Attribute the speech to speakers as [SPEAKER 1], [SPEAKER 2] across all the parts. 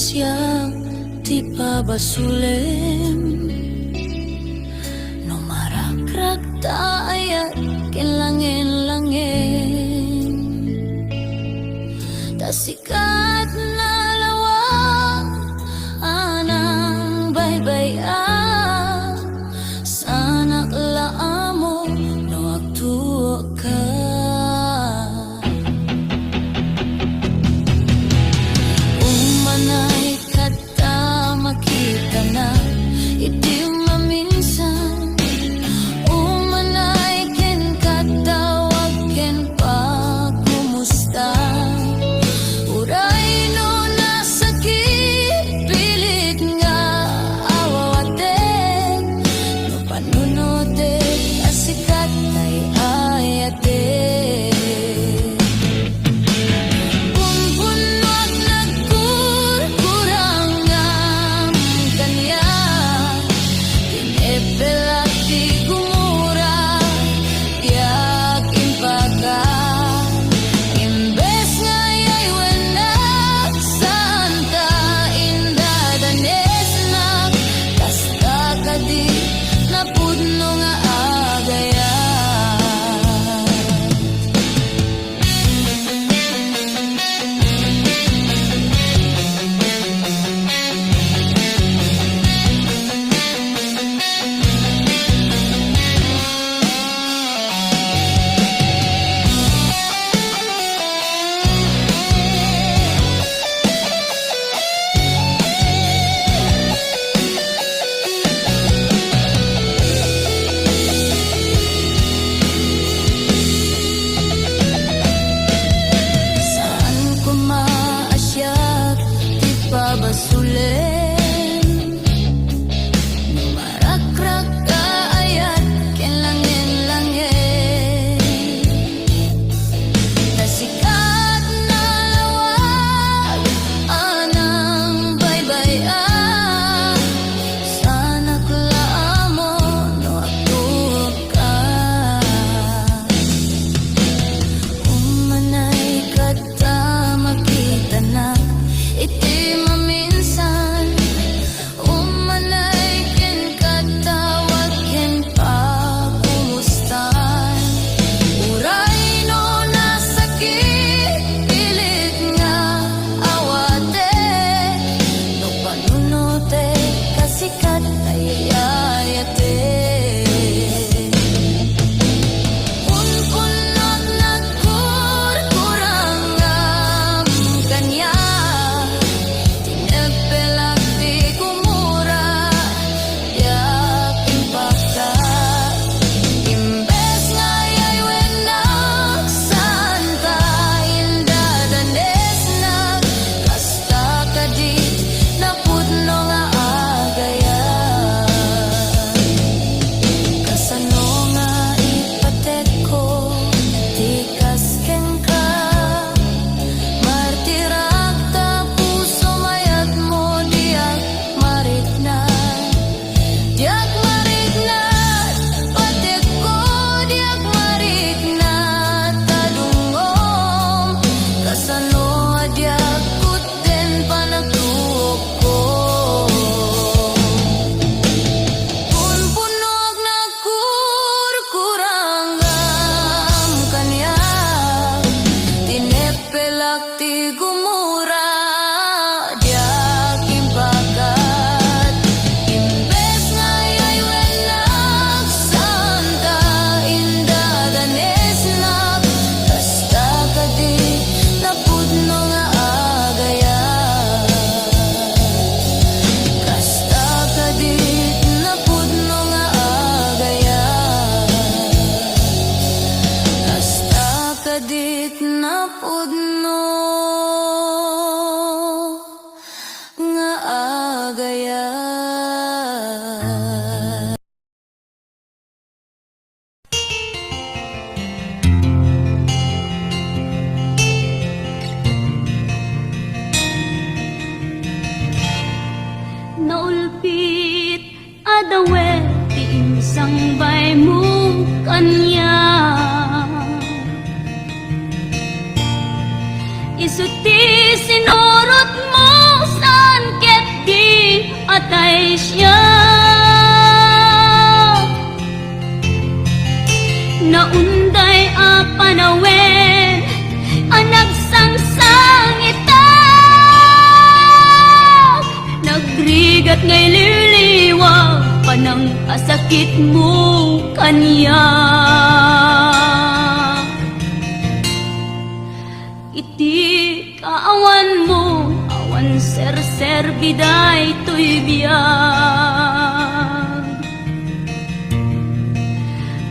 [SPEAKER 1] siya ti pabasulim no marakrak taayat kinlangin-langin tasikat na lawang anang baybaya sanak laamo no agtuo ka umanay kata makita na iti maminsan umanay ken katawag ken pa kumusta uray no nasakit pilit nga awawaten no panunote asikat ay ayate pumpunot nagkurkurang ang kanya tinepelak di gumura yak impaga imbes nga yay wenak santa indadanes na kasta kadi napudno nga agaya saan ko maasyak di pabasulim no marakrak kaayat kinlangin-langin tasikat na lawag anang baybaya sanak laamo no agtuo ka umanay kata makita na iti maminsan umanay ken katawag ken pa kumustan uray no nasakit pilit nga awate no panunote kasikat ay ayate punpunot nagkurkurang ang kanya tinepelak di gumura yak impaka imbes nga yay wenak santa indadanes na kasta kadi napudno nga agaya kasano nga ipatek ko tikas ken ka martirak ta puso mayat mo diak mariknat patek ko diak mariknat tadungom kasano diak kuten panagtuok ko punpunog nagkurkurang ang kanya tinepelak ti gumura diak impagat imbes nga yay wenak santa indadanes na kasta kadi napudno nga agaya kasta kadi napudno nga agaya kasta kadit napudno nga agaya naulpit adawet ti insang bay mo kanya isuti sinurot mo sa naunday a panawen ang nagsangsangita, nagrigat ngay liliwag panang asakit mo kanya. Iti kaawan mo awan ser biday to'y biyag,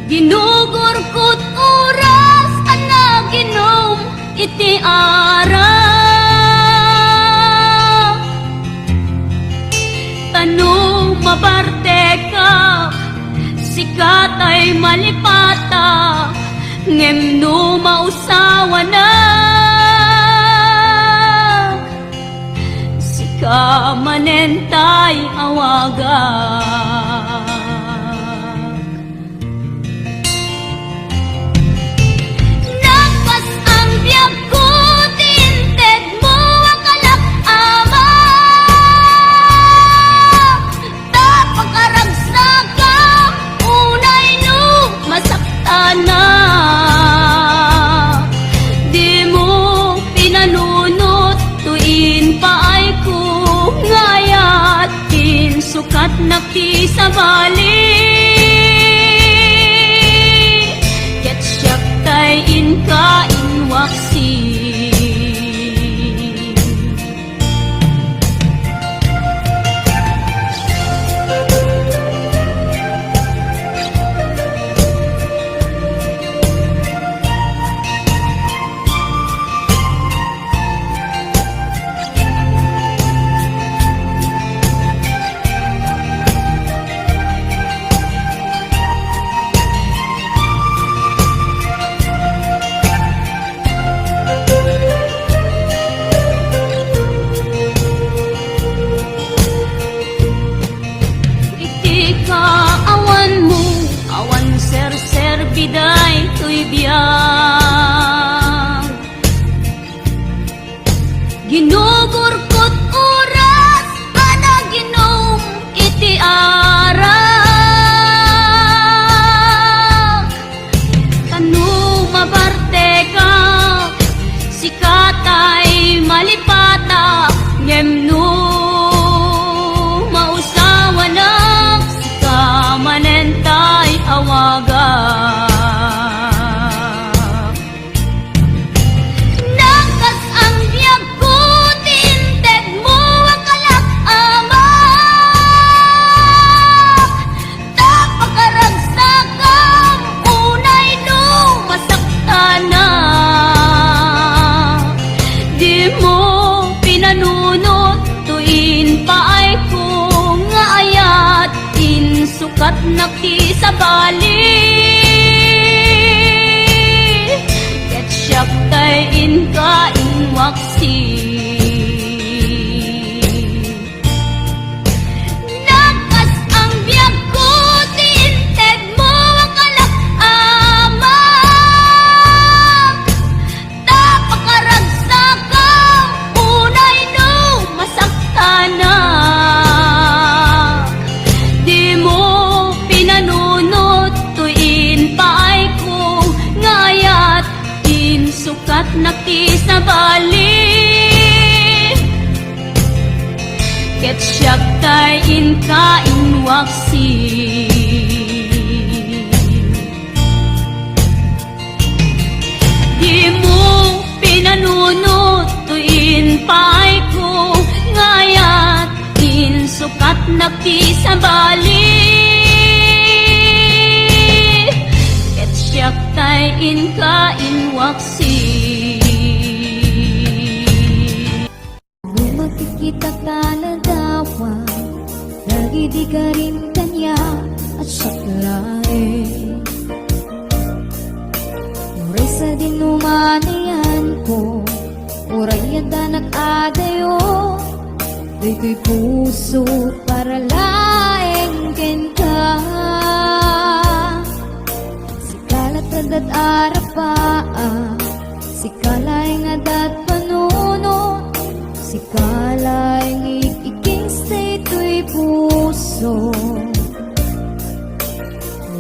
[SPEAKER 1] ginugurkot oras anaginom iti ara, tanong maparte ka sikat ay malipata ngem no mausawa na, sika manentay awaga. Sukat nakisabali ket siyak tay inka inwaksi, biday to'y biyag, ginugurkot oras anaginom iti ara, tanong mabarte ka sikatay malipata ngem no mausawa na, sika manentay awaga. Sukat nakisabali ket siyak tay inka inwaksi, nagkas ang biyag ko tinted mo akalak amak, tapakaragsakan unay no masaktana, sukat nakisabali ket siyak tay inka inwaksi, di mo pinanunot tuin pay ko ngayat in sukat nakisabali ket siyak tay inka inwaksi.
[SPEAKER 2] Kita kaladawa, lagi di ka rin kanya at saklain. Uray sa dinumanayan ko, uray at anak adayo, di ko'y puso para laeng ken ka. Sikalat adat arapaa, sikalaeng adat panuno, sikalay iking stay to'y puso,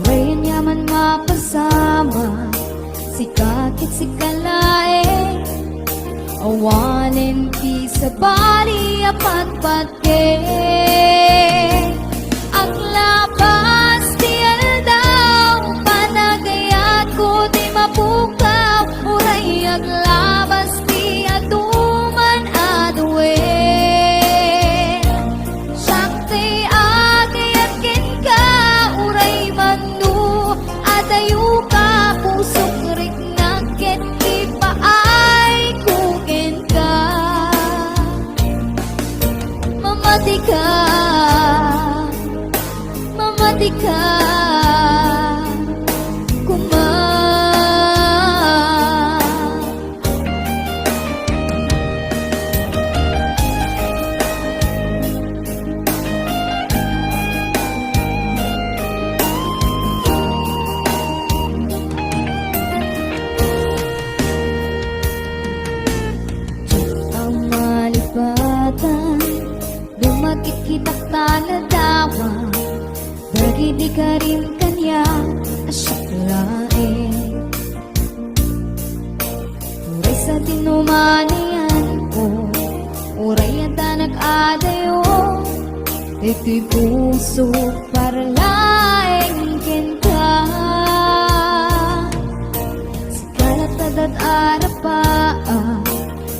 [SPEAKER 2] uray yaman mapasama bali apat-patke. Aglabas di aldaw, panagayat ko di mapukaw, uray aglabas di atuman aduwe. Sakti agayat ken ka, uray manu adayu ka, pusok rik naket ipaay kuken ka. Mamati ka, mamati ka, kuma. Ang malipatan, dumakit kitak taladawa, bagi di ka rin kanya asyuklain. Uray sa tinumanian ko, uray ang tanak adayo, ito'y puso para laing kenta. Sikalat adat arapa,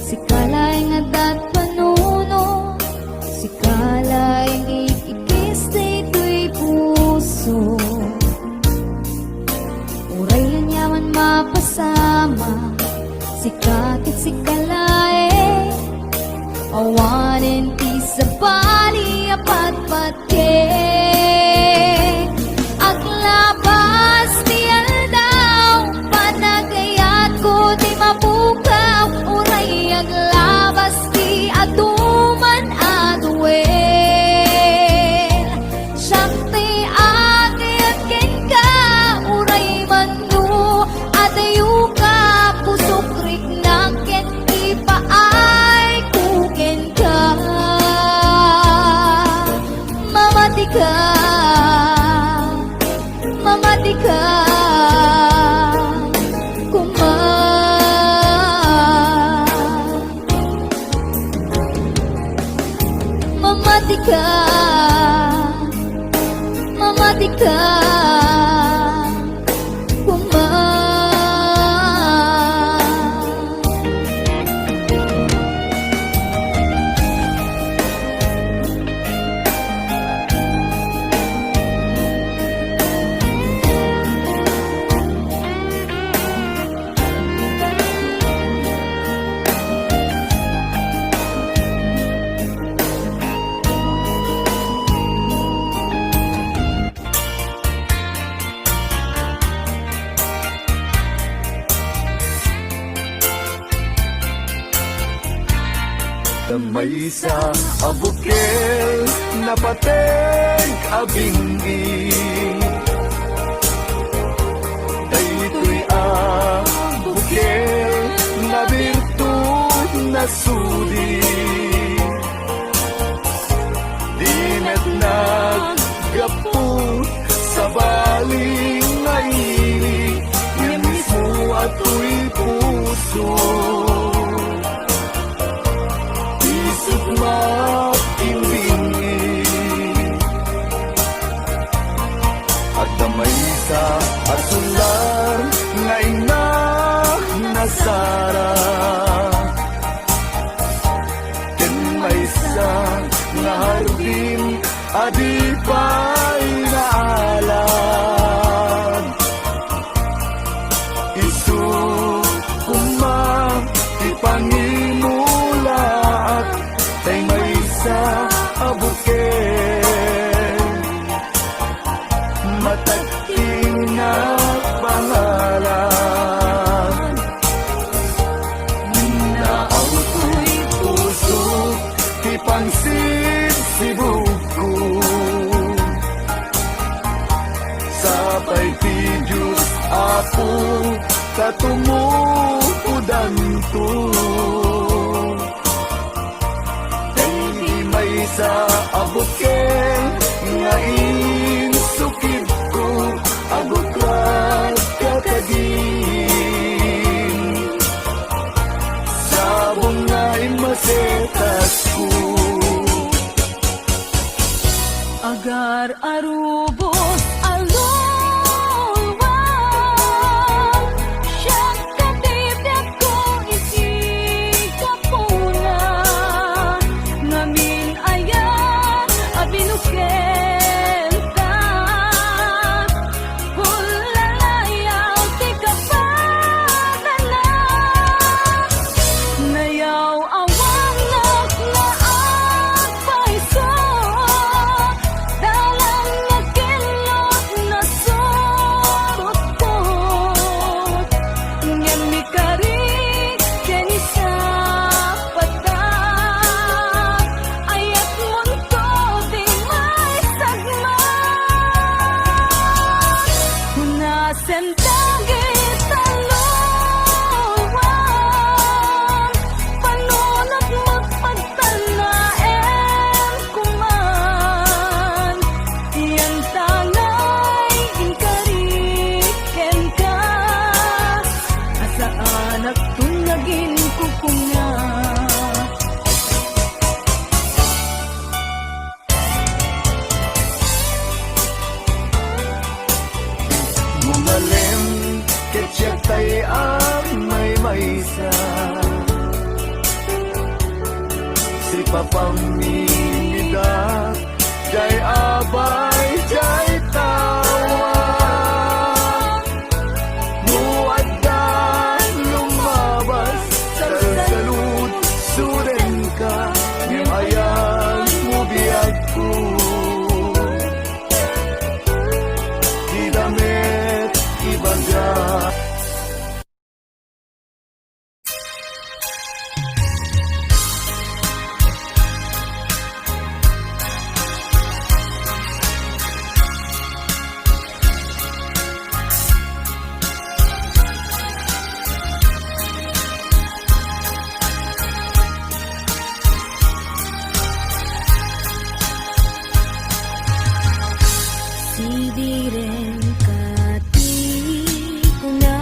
[SPEAKER 2] sikalay nga dat panuno, sikalay ikikis dito'y puso. Uray yan yaman mapasama, sikakit sikalay, awanin ti sa bali apat-patke. Aglabas di aldaw, panagayat ko di mapukaw, uray aglabas di atuman aduwe. Sakti agayat ken ka, uray manu adayu ka, pusok rik naket ipaay kuken ka. Mamati ka, mamati ka, kuma. Mamati ka, mamati ka, kuma.
[SPEAKER 3] Damay sa abukel na pateng abingi, daytoy abukel na birtud na sudi, di met naggapu sa baling ngaili, yan mismo ato'y puso. At damay sa asular nga ina nasara, ken may sa nga harbin adi pa'y naalam. Isu kumang ipangimulaat, tay may sa abukel, matating na pangalan. Naauto'y puso, ipangsin si buko, sapay ti Diyos apo, katumukudan to. Sa abukel nga insukid ko, agutlat kakagin, sabong nga imasetas
[SPEAKER 2] dagit aluwan Panunot magpagtanaen kuman Iyang tangay inkariken ka Asa anak tunagin kukunga
[SPEAKER 3] Mumalim, ketyak tay may maysa Si papamimida, jay abay, jay tawa Muaddan, lumabas, salsalud, suren ka Nimayan mo biyag ko Di damit ibaga
[SPEAKER 2] Sibiren kati ko na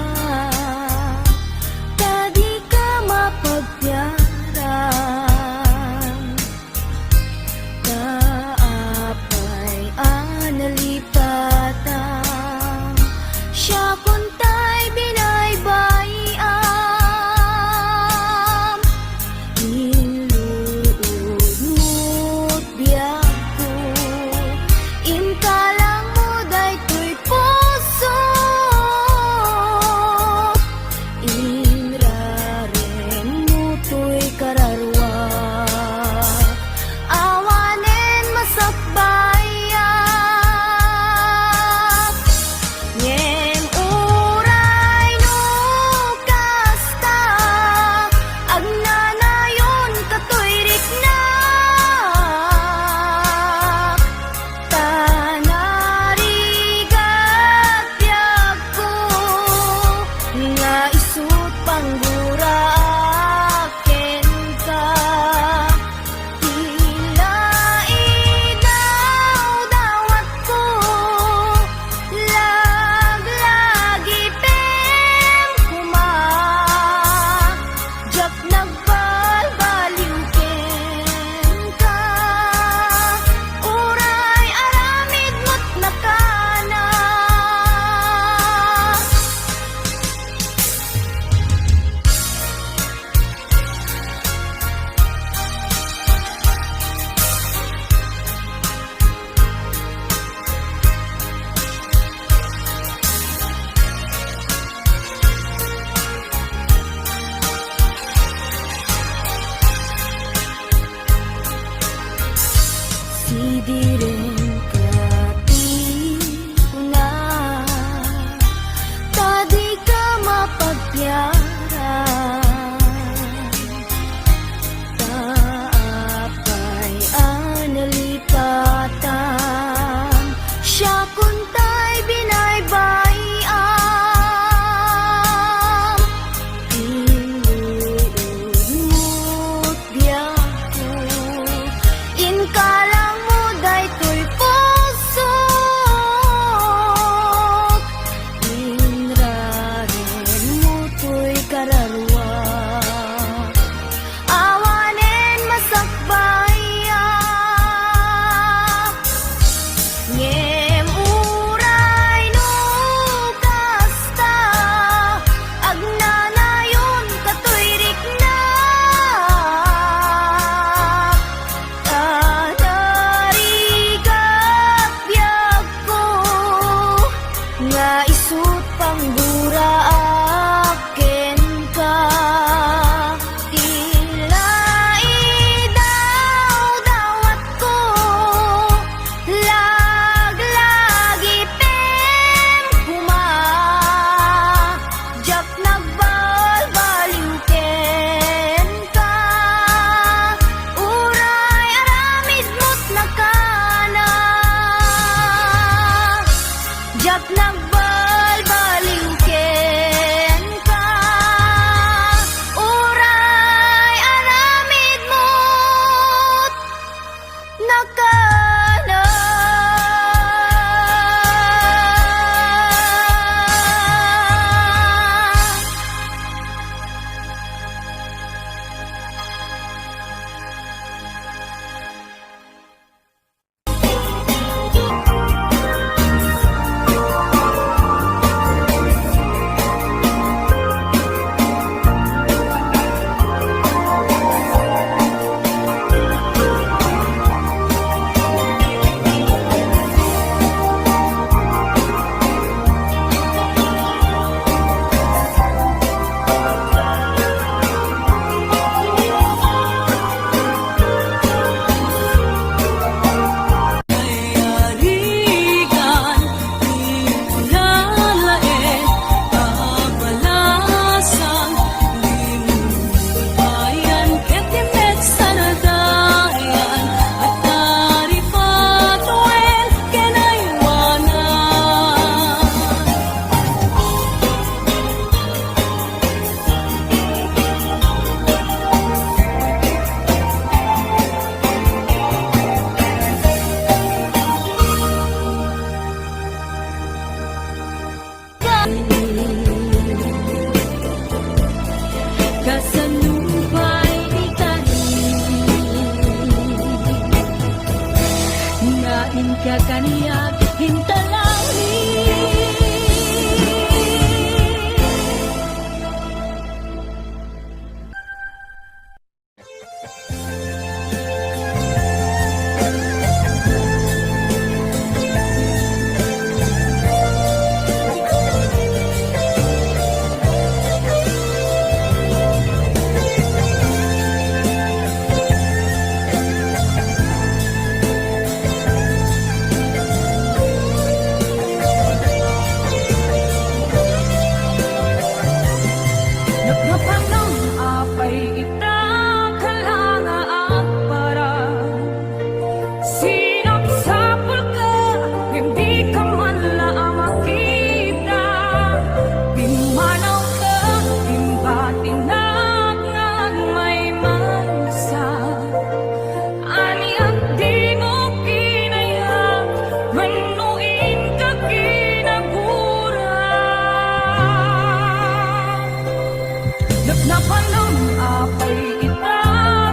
[SPEAKER 2] Nagkapanong apay ita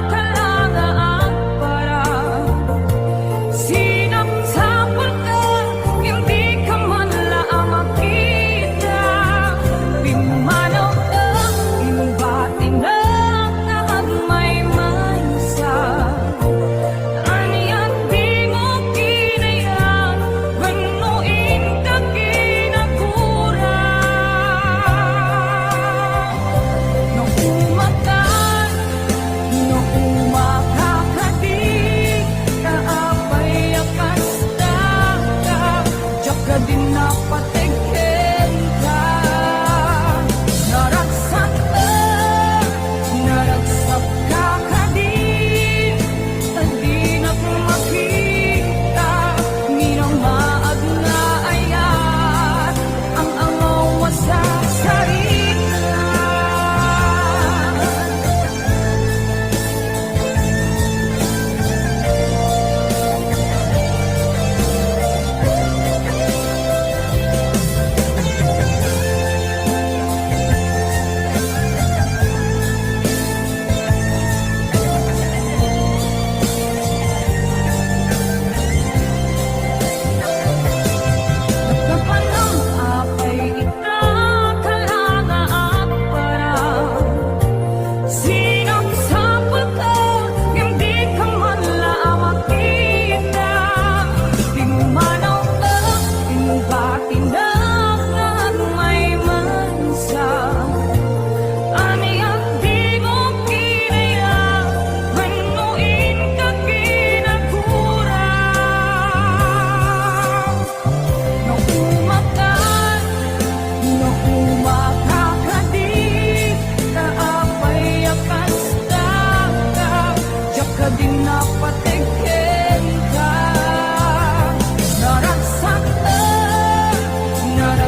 [SPEAKER 2] kalangaan para sinapsapal ka, hindi ka man lang makita. Pimanaw ka, imbati na may mansa. Aniyan di mo kinaya, ganuin ka kinagura. Nung umakan, nung umakakadig, kaapay akas takap, diyak ka din napatigin ka. Naragsak ka kadin, hindi na makita, minamaag na ayat, ang angaw sa sarita. Nagkapanong apay ita kalangaan para sinapsapal ka, hindi ka man lang makita. Pimanaw ka, imbati na may mansa. Aniyan di mo kinaya, ganuin ka kinagura. Nung umakan, nung umakakadig, kaapay akas takap, diyak ka din napatigin